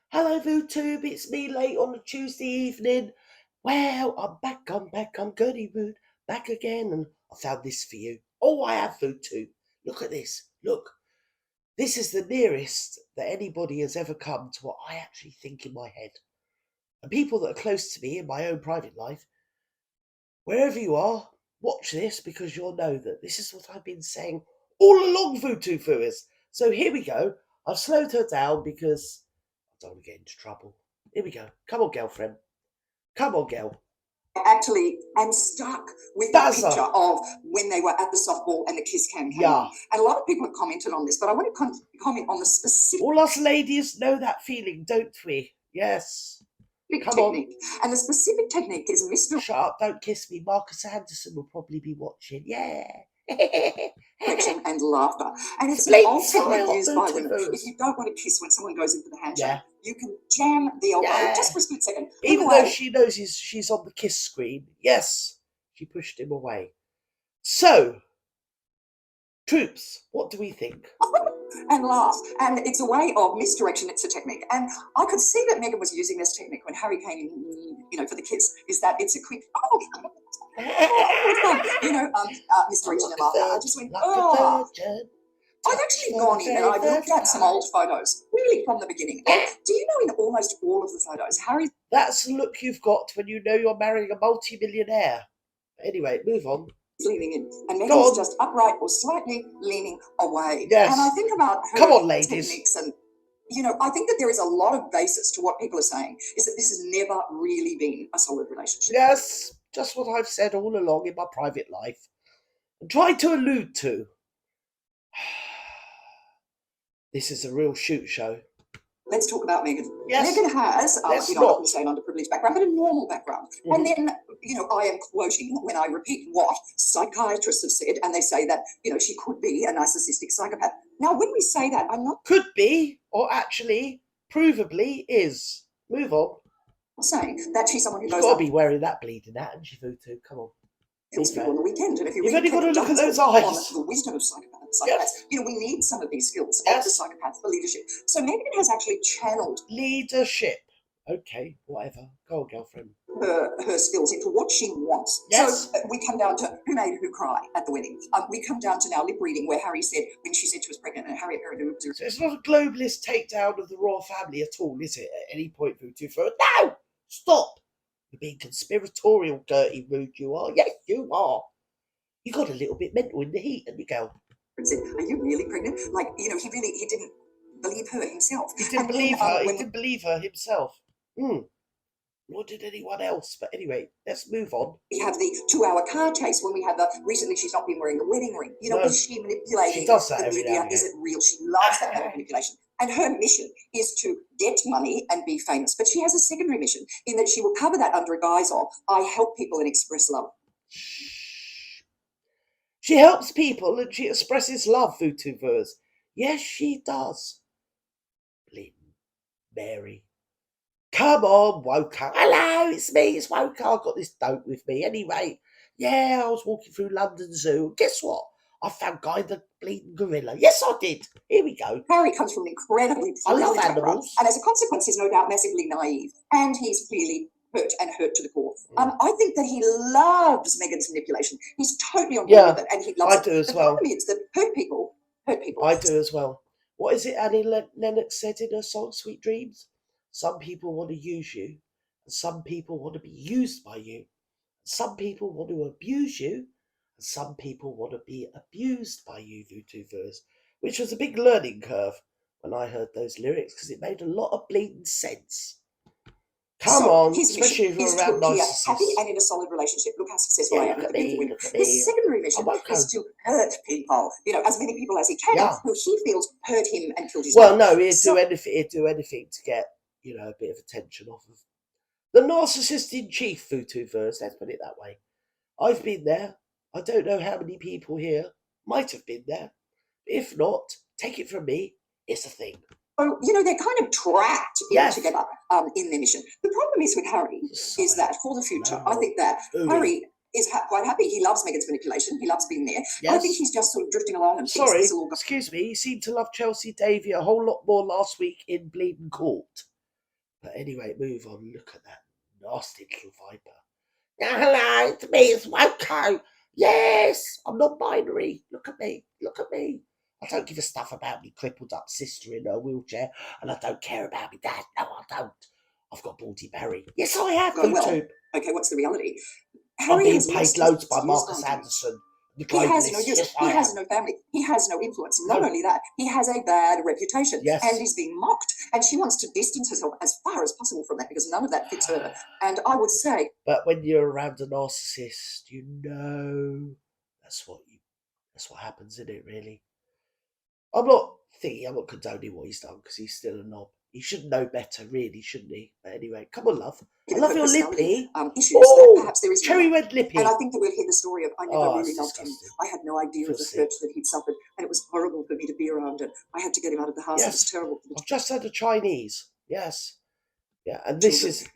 Hello, VooTube. It's me late on a Tuesday evening. Well, I'm Gertie Rude, back again, and I found this for you. Oh, I have VooTube. Look at this. Look. This is the nearest that anybody has ever come to what I actually think in my head. And people that are close to me in my own private life, wherever you are, watch this because you'll know that this is what I've been saying all along, VooTube viewers. So here we go. I've slowed her down because I don't want to get into trouble. Here we go. Come on, girlfriend. Come on, girl. Actually am stuck with that picture of when they were at the softball and the kiss cam came on. And a lot of people have commented on this, but I want to comment on the specific. All us ladies know that feeling, don't we? Yes. Come technique. On. And the specific technique is Mr. Shut up, don't kiss me. Marcus Anderson will probably be watching. Yeah. and laughter. And it's the old technique used by women. If you don't want to kiss when someone goes in for the handshake, you can jam the elbow just for a split second. Even though she knows she's on the kiss screen. Yes, she pushed him away. So, troops, what do we think? And laugh. And it's a way of misdirection. It's a technique. And I could see that Meghan was using this technique when Harry came in, for the kiss, is that it's a quick, misdirection and laughter. I just went, I've actually gone in and I've looked at some old photos, really from the beginning. And do you know in almost all of the photos, Harry... That's the look you've got when you know you're marrying a multi-millionaire. Anyway, move on. Leaning in, and Meghan is just upright or slightly leaning away. Yes. And I think about her Come on, ladies. Techniques, and I think that there is a lot of basis to what people are saying. Is that this has never really been a solid relationship? Yes, just what I've said all along in my private life, and tried to allude to. This is a real shoot show. Let's talk about Meghan. Yes. Meghan has, I'm not going to say an underprivileged background, but a normal background. Mm-hmm. And then, I am quoting when I repeat what psychiatrists have said, and they say that, she could be a narcissistic psychopath. Now, when we say that, I'm not... Could be, or actually, provably is. Move on. I'm saying that she's someone who goes... You've got to be wearing that bleeding hat, and she VooTube. Come on. On the weekend, and if you've only got to look at those eyes. On the wisdom of psychopaths, we need some of these skills of the psychopath for leadership. So Meghan has actually channeled leadership. Okay, whatever. Go on, girlfriend. Her skills into what she wants. Yes. So we come down to who made who cry at the wedding. We come down to now lip reading, where Harry said when she said she was pregnant, and Harry apparently. So it's not a globalist takedown of the royal family at all, is it? At any point, VooTube. No, stop. You're being conspiratorial, dirty, rude you are. Yes, you are. You got a little bit mental in the heat, and you go. Said, are you really pregnant? Like, he didn't believe her himself. He didn't believe her. He didn't believe her himself. Nor did anyone else. But anyway, let's move on. We have the 2-hour car chase when we have recently she's not been wearing the wedding ring. Is she manipulating? She does that the every media? now and Is it real? She loves that kind of manipulation. And her mission is to get money and be famous. But she has a secondary mission in that she will cover that under a guise of, I help people and express love. She helps people and she expresses love, VooTubers. Yes, she does. Bleeding Mary. Come on, Woko. Hello, it's me, it's Woko. I've got this dope with me. Anyway, I was walking through London Zoo. Guess what? I found Guy the bleeding gorilla. Yes, I did. Here we go. Harry comes from an incredibly privileged background, and as a consequence, he's no doubt massively naive, and he's clearly hurt to the core. I think that he loves Meghan's manipulation. He's totally on board with it, and he loves it. I do as well. The problem is that hurt people. I do as well. What is it Annie Lennox said in her song Sweet Dreams? Some people want to use you, and some people want to be used by you. Some people want to abuse you, and some people want to be abused by you, VooTubers, which was a big learning curve when I heard those lyrics, because it made a lot of bleeding sense. Come on, especially if you're around narcissists. Happy and in a solid relationship. Look how successful I am. His secondary mission is to hurt people, as many people as he can, who he feels hurt him and killed his wife. Well, no, he'd do anything to get, a bit of attention off of the narcissist in chief, VooTubers. Let's put it that way. I've been there. I don't know how many people here might have been there. If not, take it from me, it's a thing. So, they're kind of trapped together in their mission. The problem is with Harry is that for the future, I think that Harry is quite happy. He loves Meghan's manipulation. He loves being there. Yes. I think he's just sort of drifting along and thinks this will all go. Excuse me. He seemed to love Chelsea Davy a whole lot more last week in Bleeding Court. But anyway, move on. Look at that nasty little viper. Hello, it's me, it's Woko. Yes, I'm not binary. Look at me, look at me. I don't give a stuff about me crippled up sister in her wheelchair, and I don't care about me dad. No, I don't. I've got Baldy Barry. Yes, I have, Well, FoodTube. okay, what's the reality? I'm Harry being has paid lost loads his by views Marcus on you. Anderson. He has no Yes, he has no family. He has no influence. Not only that, he has a bad reputation and is being mocked. And she wants to distance herself as far as possible from that because none of that fits her. And I would say, but when you're around a narcissist, you know that's what happens, isn't it? Really, I'm not condoning what he's done because he's still a knob. He should know better, really, shouldn't he? But anyway, come on, love. I love your lippy. Issues that perhaps there is cherry red lippy. And I think that we'll hear the story of I never really loved him. I had no idea of the hurt that he'd suffered, and it was horrible for me to be around it. I had to get him out of the house. It was terrible. I've just had a Chinese. Yes. Yeah, and this is